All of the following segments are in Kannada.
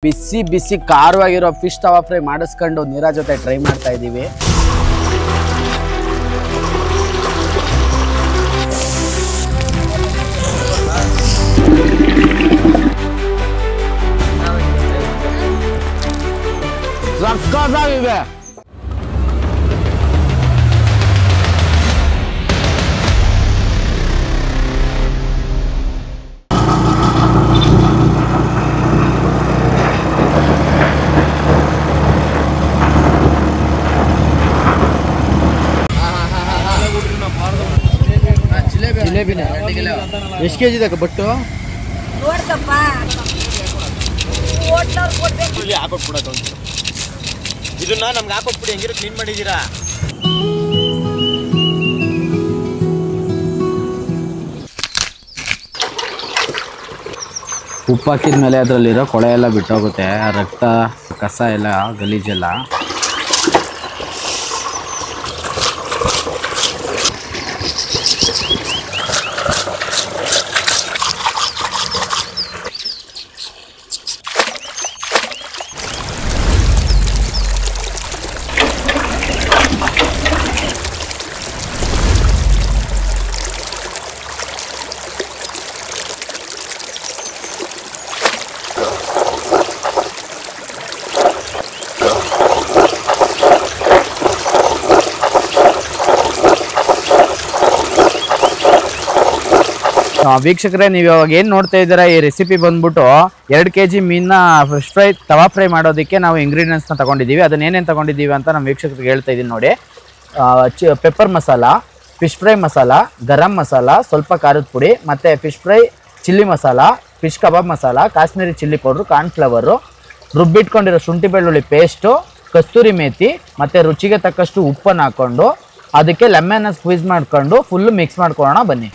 ಬಿಸಿ ಬಿಸಿ ಖಾರವಾಗಿರೋ ಫಿಶ್ ತವಾ ಫ್ರೈ ಮಾಡಿಸ್ಕೊಂಡು ನೀರಾ ಜೊತೆ ಟ್ರೈ ಮಾಡ್ತಾ ಇದ್ದೀವಿ. ಸಕ್ಕತ್ತಾಗಿದೆ. ಎಷ್ಟು ಕೆಜಿ ಇದೆ ಬಟ್ಟು ಹಾಕೊಟ್ಬಿಡೋದು ಇದನ್ನ ನಮ್ಗೆ ಹಾಕೊಟ್ಬಿಡಿ. ಹೆಂಗಿರೋ ಕ್ಲೀನ್ ಮಾಡಿದ್ದೀರಾ? ಉಪ್ಪು ಹಾಕಿದ ಮೇಲೆ ಅದರಲ್ಲಿರೋ ಕೊಳೆ ಎಲ್ಲ ಬಿಟ್ಟೋಗುತ್ತೆ, ರಕ್ತ ಕಸ ಎಲ್ಲ ಗಲೀಜೆಲ್ಲ. ವೀಕ್ಷಕರೇ, ನೀವು ಇವಾಗ ಏನು ನೋಡ್ತಾ ಇದ್ದೀರಾ, ಈ ರೆಸಿಪಿ ಬಂದ್ಬಿಟ್ಟು 2 kg ಮೀನ ಫಿಶ್ ಫ್ರೈ ತವಾ ಫ್ರೈ ಮಾಡೋದಕ್ಕೆ ನಾವು ಇಂಗ್ರೀಡಿಯೆಂಟ್ಸ್ನ ತಗೊಂಡಿದ್ದೀವಿ. ಅದನ್ನೇನೇನು ತಗೊಂಡಿದ್ದೀವಿ ಅಂತ ನಮ್ಮ ವೀಕ್ಷಕರಿಗೆ ಹೇಳ್ತಾ ಇದ್ದೀನಿ ನೋಡಿ. Pepper masala, fish fry masala, garam masala, ಸ್ವಲ್ಪ ಖಾರದ ಪುಡಿ, ಮತ್ತು fish fry chilli masala, fish kebab masala, Kashmiri chilli powder, cornflour, ರುಬ್ಬಿಟ್ಕೊಂಡಿರೋ ಶುಂಠಿ ಬೆಳ್ಳುಳ್ಳಿ ಪೇಸ್ಟು, ಕಸ್ತೂರಿ ಮೇಥಿ, ಮತ್ತು ರುಚಿಗೆ ತಕ್ಕಷ್ಟು ಉಪ್ಪನ್ನು ಹಾಕ್ಕೊಂಡು ಅದಕ್ಕೆ ಲೆಮನ್ನ ಸ್ಕ್ವೀಸ್ ಮಾಡ್ಕೊಂಡು ಫುಲ್ಲು ಮಿಕ್ಸ್ ಮಾಡ್ಕೊಳ್ಳೋಣ ಬನ್ನಿ.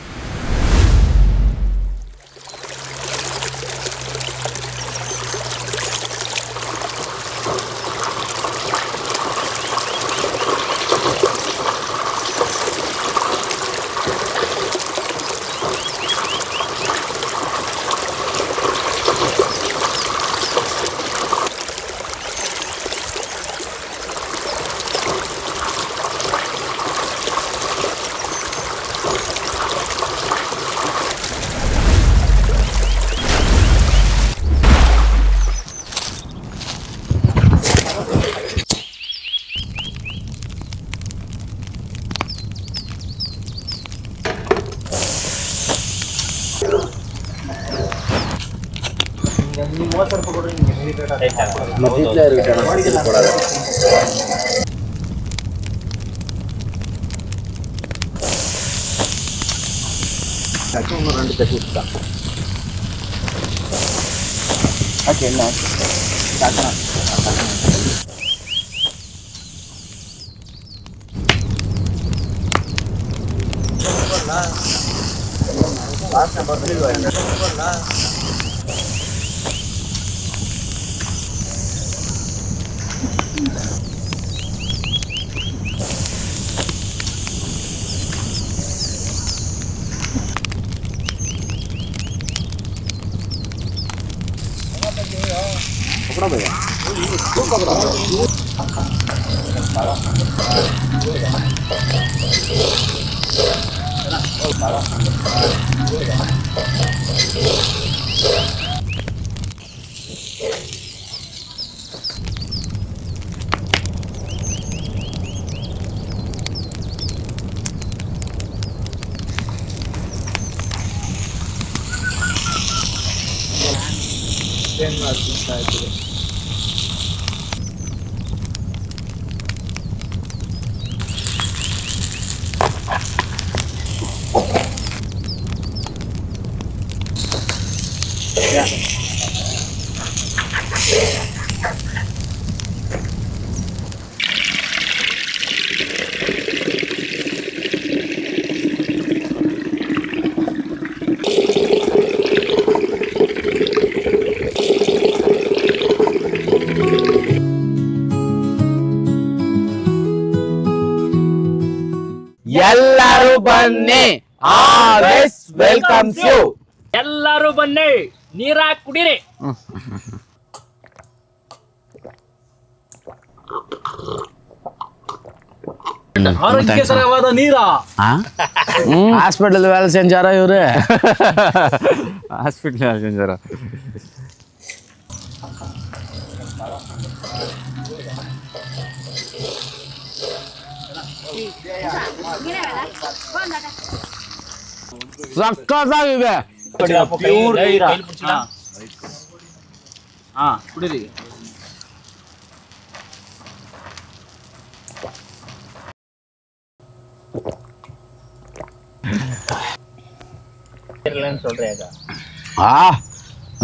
ಎಲ್ಲರೂ ಬನ್ನಿ, ಆಲ್ವೇಸ್ ವೆಲ್ಕಮ್ಸ್ ಯು. ಎಲ್ಲರೂ ಬನ್ನಿ, ನೀರ ಕುಡೀರಿ. ಆರೋಗ್ಯಕರವಾದ ನೀರ ಹಾಸ್ಪಿಟಲ್ వేల సెంచారా ఇవరు హాస్పిటల్ సెంచారా ಸಕ್ಕತ್ತಾಗಿವೆ ಕುಡೀರಿ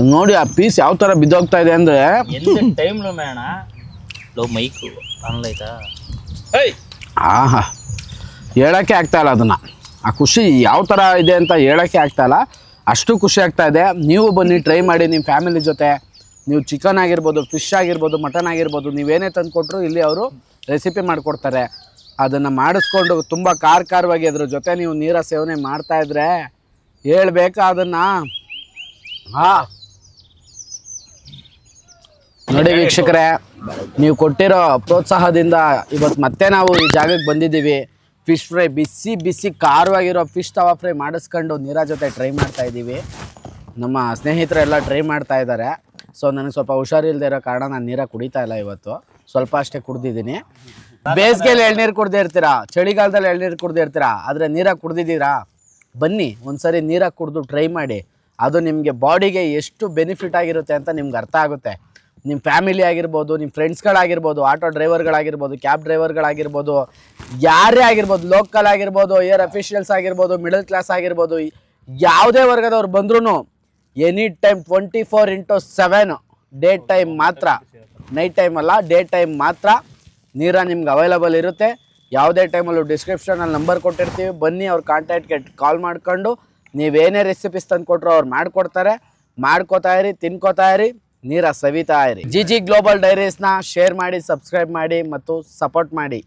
ನೋಡಿ ಆ ಪೀಸ್ ಯಾವ ತರ ಬಿದ್ದೋಗ್ತಾ ಇದೆ ಅಂದ್ರೆ ಟೈಮ್ಲು ಮೇಣ ಲೋ ಮೈಕು ಅನ್ಲೈತಾ ಆಹಾ ಹೇಳಕ್ಕೆ ಆಗ್ತಾ ಇಲ್ಲ ಅದನ್ನ ಆ ಖುಷಿ ಯಾವ ತರ ಇದೆ ಅಂತ ಹೇಳಕ್ಕೆ ಆಗ್ತಾ ಇಲ್ಲ ಅಷ್ಟು ಖುಷಿ ಆಗ್ತಾ ಇದೆ ನೀವು ಬನ್ನಿ ಟ್ರೈ ಮಾಡಿ ನಿಮ್ಮ ಫ್ಯಾಮಿಲಿ ಜೊತೆ ನೀವು ಚಿಕನ್ ಆಗಿರ್ಬೋದು ಫಿಶ್ ಆಗಿರ್ಬೋದು ಮಟನ್ ಆಗಿರ್ಬೋದು ನೀವೇನೇ ತಂದು ಕೊಟ್ಟರು ಇಲ್ಲಿ ಅವರು ರೆಸಿಪಿ ಮಾಡಿಕೊಡ್ತಾರೆ ಅದನ್ನು ಮಾಡಿಸ್ಕೊಂಡು ತುಂಬ ಖಾರವಾಗಿ ಅದ್ರ ಜೊತೆ ನೀವು ನೀರ ಸೇವನೆ ಮಾಡ್ತಾ ಇದ್ರೆ ಹೇಳ್ಬೇಕಾ ಅದನ್ನು ನೋಡಿ ವೀಕ್ಷಕರೇ ನೀವು ಕೊಟ್ಟಿರೋ ಪ್ರೋತ್ಸಾಹದಿಂದ ಇವತ್ತು ಮತ್ತೆ ನಾವು ಈ ಜಾಗಕ್ಕೆ ಬಂದಿದ್ದೀವಿ ಫಿಶ್ ಫ್ರೈ ಬಿಸಿ ಬಿಸಿ ಖಾರವಾಗಿರೋ ಫಿಶ್ ತವಾ ಫ್ರೈ ಮಾಡಿಸ್ಕೊಂಡು ನೀರ ಜೊತೆ ಟ್ರೈ ಮಾಡ್ತಾ ಇದ್ದೀವಿ ನಮ್ಮ ಸ್ನೇಹಿತರೆಲ್ಲ ಟ್ರೈ ಮಾಡ್ತಾ ಇದ್ದಾರೆ ಸೊ ನನಗೆ ಸ್ವಲ್ಪ ಹುಷಾರಿಲ್ಲದೆ ಇರೋ ಕಾರಣ ನಾನು ನೀರ ಕುಡಿತಾ ಇಲ್ಲ ಇವತ್ತು ಸ್ವಲ್ಪ ಅಷ್ಟೇ ಕುಡ್ದಿದ್ದೀನಿ ಬೇಸಿಗೆಯಲ್ಲಿ ಎಳ್ನೀರು ಕುಡ್ದೇ ಇರ್ತೀರಾ ಚಳಿಗಾಲದಲ್ಲಿ ಎಳ್ನೀರು ಕುಡ್ದೇ ಇರ್ತೀರಾ ಆದರೆ ನೀರಾಗ ಕುಡ್ದಿದ್ದೀರಾ ಬನ್ನಿ ಒಂದ್ಸರಿ ನೀರಾಗ ಕುಡಿದು ಟ್ರೈ ಮಾಡಿ ಅದು ನಿಮಗೆ ಬಾಡಿಗೆ ಎಷ್ಟು ಬೆನಿಫಿಟ್ ಆಗಿರುತ್ತೆ ಅಂತ ನಿಮ್ಗೆ ಅರ್ಥ ಆಗುತ್ತೆ ನಿಮ್ಮ ಫ್ಯಾಮಿಲಿ ಆಗಿರ್ಬೋದು ನಿಮ್ಮ ಫ್ರೆಂಡ್ಸ್ಗಳಾಗಿರ್ಬೋದು ಆಟೋ ಡ್ರೈವರ್ಗಳಾಗಿರ್ಬೋದು ಕ್ಯಾಬ್ ಡ್ರೈವರ್ಗಳಾಗಿರ್ಬೋದು ಯಾರೇ ಆಗಿರ್ಬೋದು ಲೋಕಲ್ ಆಗಿರ್ಬೋದು ಏರ್ ಅಫಿಷಿಯಲ್ಸ್ ಆಗಿರ್ಬೋದು ಮಿಡಲ್ ಕ್ಲಾಸ್ ಆಗಿರ್ಬೋದು ಯಾವುದೇ ವರ್ಗದವ್ರು ಬಂದ್ರೂ ಎನಿ ಟೈಮ್ 24/7 ಡೇ ಟೈಮ್ ಮಾತ್ರ ನೈಟ್ ಟೈಮ್ ಅಲ್ಲ ಡೇ ಟೈಮ್ ಮಾತ್ರ ನೀರ ನಿಮ್ಗೆ ಅವೈಲಬಲ್ ಇರುತ್ತೆ ಯಾವುದೇ ಟೈಮಲ್ಲೂ ಡಿಸ್ಕ್ರಿಪ್ಷನಲ್ಲಿ ನಂಬರ್ ಕೊಟ್ಟಿರ್ತೀವಿ ಬನ್ನಿ ಅವ್ರ ಕಾಂಟ್ಯಾಕ್ಟ್ಗೆ ಕಾಲ್ ಮಾಡ್ಕೊಂಡು ನೀವೇನೇ ರೆಸಿಪೀಸ್ ತಂದು ಕೊಟ್ಟರು ಅವ್ರು ಮಾಡಿಕೊಡ್ತಾರೆ ಮಾಡ್ಕೋತಾ ಇರಿ ತಿನ್ಕೋತಾ ಇರಿ ನೀರ ಸವಿತಾ ಇರಿ ಜಿ ಗ್ಲೋಬಲ್ ಡೈರೀಸ್ನ ಶೇರ್ ಮಾಡಿ ಸಬ್ಸ್ಕ್ರೈಬ್ ಮಾಡಿ ಮತ್ತು ಸಪೋರ್ಟ್ ಮಾಡಿ